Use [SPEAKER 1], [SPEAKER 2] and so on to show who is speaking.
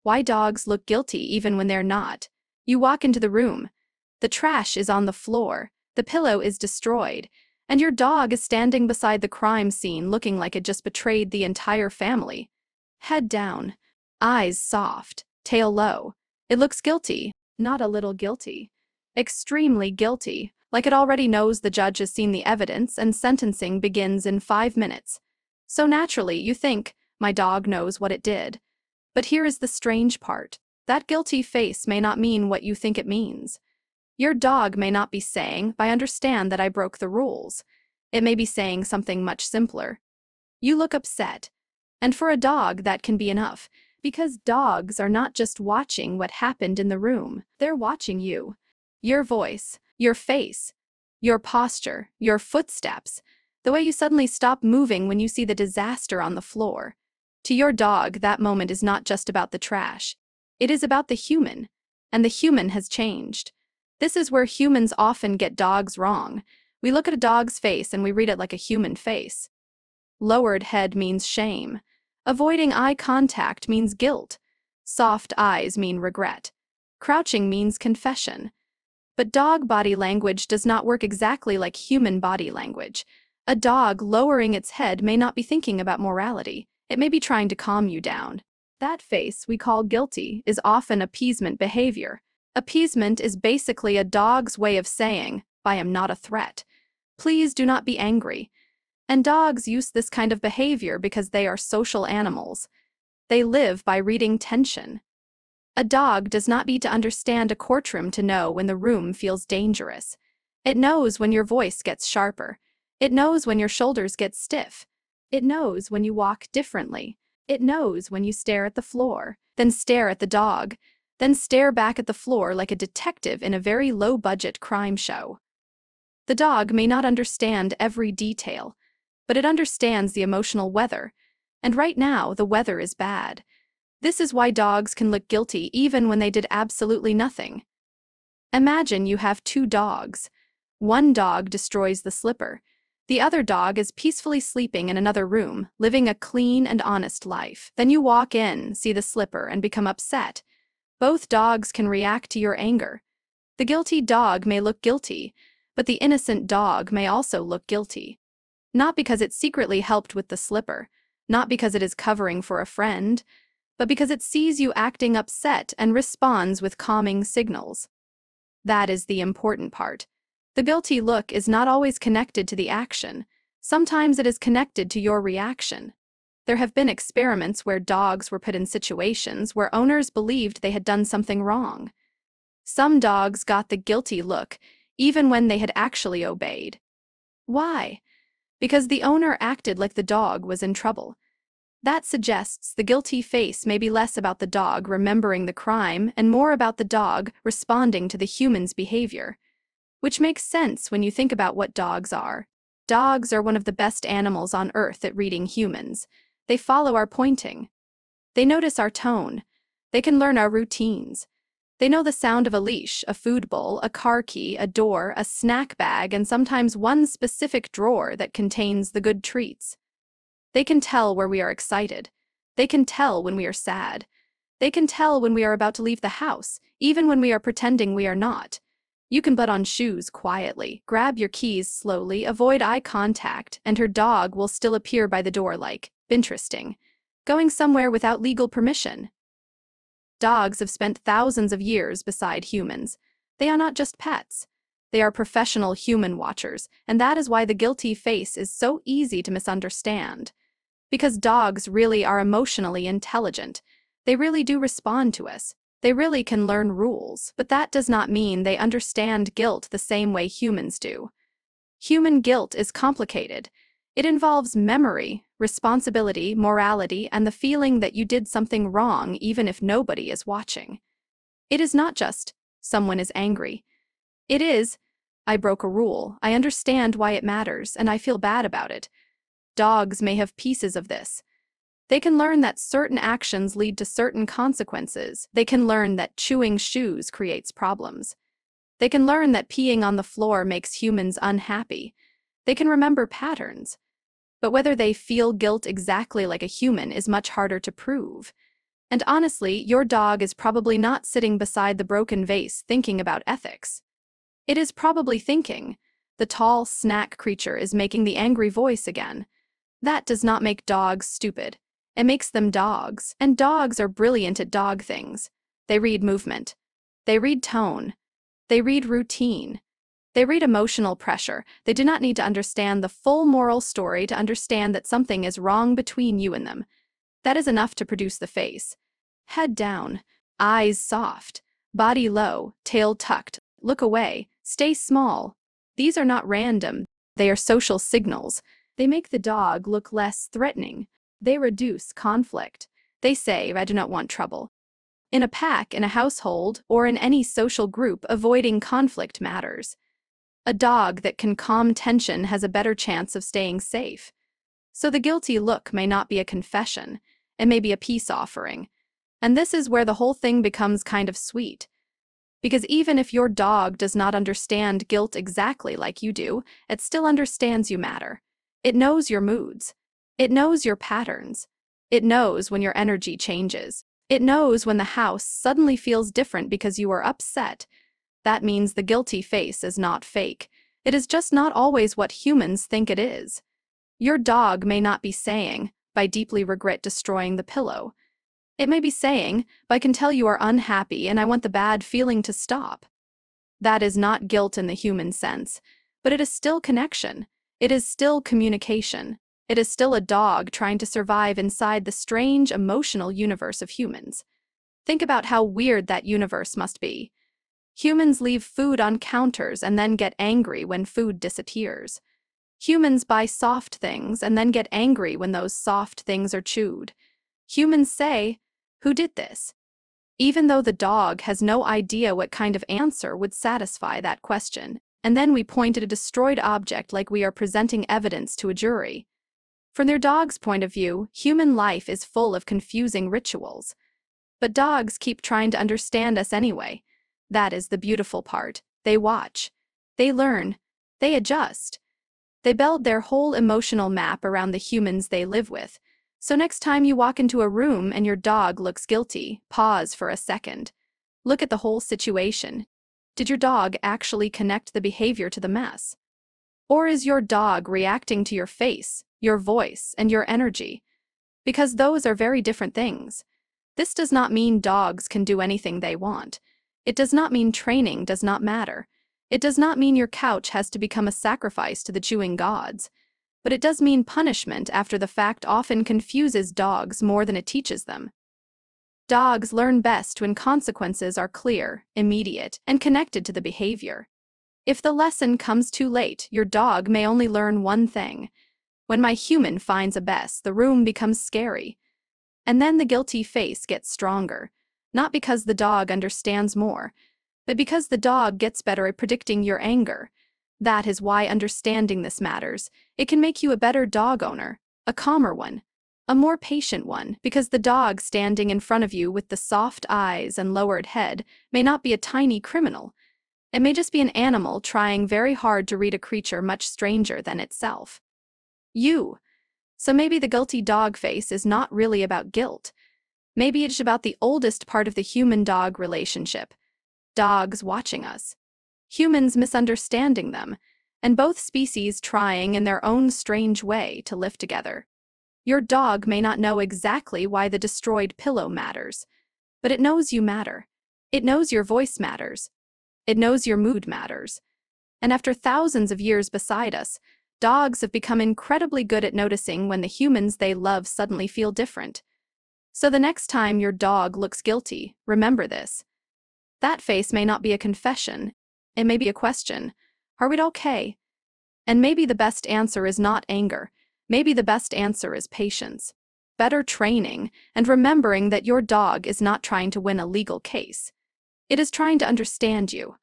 [SPEAKER 1] Why dogs look guilty even when they're not. You walk into the room. The trash is on the floor, the pillow is destroyed, and your dog is standing beside the crime scene looking like it just betrayed the entire family. Head down, eyes soft, tail low. It looks guilty, not a little guilty. Extremely guilty, like it already knows the judge has seen the evidence and sentencing begins in 5 minutes. So naturally, you think, my dog knows what it did. But here is the strange part. That guilty face may not mean what you think it means. Your dog may not be saying, I understand that I broke the rules. It may be saying something much simpler. You look upset. And for a dog that can be enough, because dogs are not just watching what happened in the room, they're watching you. Your voice, your face, your posture, your footsteps, the way you suddenly stop moving when you see the disaster on the floor. To your dog, that moment is not just about the trash. It is about the human, and the human has changed. This is where humans often get dogs wrong. We look at a dog's face and we read it like a human face. Lowered head means shame. Avoiding eye contact means guilt. Soft eyes mean regret. Crouching means confession. But dog body language does not work exactly like human body language. A dog lowering its head may not be thinking about morality. It may be trying to calm you down. That face we call guilty is often appeasement behavior. Appeasement is basically a dog's way of saying, I am not a threat. Please do not be angry. And dogs use this kind of behavior because they are social animals. They live by reading tension. A dog does not need to understand a courtroom to know when the room feels dangerous. It knows when your voice gets sharper. It knows when your shoulders get stiff. It knows when you walk differently. It knows when you stare at the floor, then stare at the dog, then stare back at the floor like a detective in a very low-budget crime show. The dog may not understand every detail, but it understands the emotional weather, and right now the weather is bad. This is why dogs can look guilty even when they did absolutely nothing. Imagine you have 2 dogs. One dog destroys the slipper. The other dog is peacefully sleeping in another room, living a clean and honest life. Then you walk in, see the slipper, and become upset. Both dogs can react to your anger. The guilty dog may look guilty, but the innocent dog may also look guilty. Not because it secretly helped with the slipper, not because it is covering for a friend, but because it sees you acting upset and responds with calming signals. That is the important part. The guilty look is not always connected to the action. Sometimes it is connected to your reaction. There have been experiments where dogs were put in situations where owners believed they had done something wrong. Some dogs got the guilty look, even when they had actually obeyed. Why? Because the owner acted like the dog was in trouble. That suggests the guilty face may be less about the dog remembering the crime and more about the dog responding to the human's behavior. Which makes sense when you think about what dogs are. Dogs are one of the best animals on earth at reading humans. They follow our pointing. They notice our tone. They can learn our routines. They know the sound of a leash, a food bowl, a car key, a door, a snack bag, and sometimes one specific drawer that contains the good treats. They can tell where we are excited. They can tell when we are sad. They can tell when we are about to leave the house, even when we are pretending we are not. You can put on shoes quietly, grab your keys slowly, avoid eye contact, and her dog will still appear by the door like, interesting, going somewhere without legal permission. Dogs have spent thousands of years beside humans. They are not just pets. They are professional human watchers, and that is why the guilty face is so easy to misunderstand. Because dogs really are emotionally intelligent. They really do respond to us. They really can learn rules, but that does not mean they understand guilt the same way humans do. Human guilt is complicated. It involves memory, responsibility, morality, and the feeling that you did something wrong even if nobody is watching. It is not just, someone is angry. It is, I broke a rule, I understand why it matters, and I feel bad about it. Dogs may have pieces of this. They can learn that certain actions lead to certain consequences. They can learn that chewing shoes creates problems. They can learn that peeing on the floor makes humans unhappy. They can remember patterns. But whether they feel guilt exactly like a human is much harder to prove. And honestly, your dog is probably not sitting beside the broken vase thinking about ethics. It is probably thinking, the tall snack creature is making the angry voice again. That does not make dogs stupid. It makes them dogs, and dogs are brilliant at dog things. They read movement. They read tone. They read routine. They read emotional pressure. They do not need to understand the full moral story to understand that something is wrong between you and them. That is enough to produce the face. Head down, eyes soft, body low, tail tucked, look away, stay small. These are not random. They are social signals. They make the dog look less threatening. They reduce conflict. They say, I do not want trouble. In a pack, in a household, or in any social group, avoiding conflict matters. A dog that can calm tension has a better chance of staying safe. So the guilty look may not be a confession. It may be a peace offering. And this is where the whole thing becomes kind of sweet. Because even if your dog does not understand guilt exactly like you do, it still understands you matter. It knows your moods. It knows your patterns. It knows when your energy changes. It knows when the house suddenly feels different because you are upset. That means the guilty face is not fake. It is just not always what humans think it is. Your dog may not be saying, I deeply regret destroying the pillow. It may be saying, I can tell you are unhappy and I want the bad feeling to stop. That is not guilt in the human sense, but it is still connection. It is still communication. It is still a dog trying to survive inside the strange emotional universe of humans. Think about how weird that universe must be. Humans leave food on counters and then get angry when food disappears. Humans buy soft things and then get angry when those soft things are chewed. Humans say, who did this? Even though the dog has no idea what kind of answer would satisfy that question, and then we point at a destroyed object like we are presenting evidence to a jury. From their dog's point of view, human life is full of confusing rituals. But dogs keep trying to understand us anyway. That is the beautiful part. They watch. They learn. They adjust. They build their whole emotional map around the humans they live with. So next time you walk into a room and your dog looks guilty, pause for a second. Look at the whole situation. Did your dog actually connect the behavior to the mess? Or is your dog reacting to your face, your voice, and your energy? Because those are very different things. This does not mean dogs can do anything they want. It does not mean training does not matter. It does not mean your couch has to become a sacrifice to the chewing gods. But it does mean punishment after the fact often confuses dogs more than it teaches them. Dogs learn best when consequences are clear, immediate, and connected to the behavior. If the lesson comes too late, your dog may only learn one thing. When my human finds a mess, the room becomes scary. And then the guilty face gets stronger, not because the dog understands more, but because the dog gets better at predicting your anger. That is why understanding this matters. It can make you a better dog owner, a calmer one, a more patient one, because the dog standing in front of you with the soft eyes and lowered head may not be a tiny criminal. It may just be an animal trying very hard to read a creature much stranger than itself. You. So maybe the guilty dog face is not really about guilt. Maybe it's about the oldest part of the human-dog relationship. Dogs watching us. Humans misunderstanding them, and both species trying in their own strange way to live together. Your dog may not know exactly why the destroyed pillow matters, but it knows you matter. It knows your voice matters. It knows your mood matters. And after thousands of years beside us, dogs have become incredibly good at noticing when the humans they love suddenly feel different. So the next time your dog looks guilty, remember this. That face may not be a confession. It may be a question. Are we okay? And maybe the best answer is not anger. Maybe the best answer is patience, better training, and remembering that your dog is not trying to win a legal case. It is trying to understand you.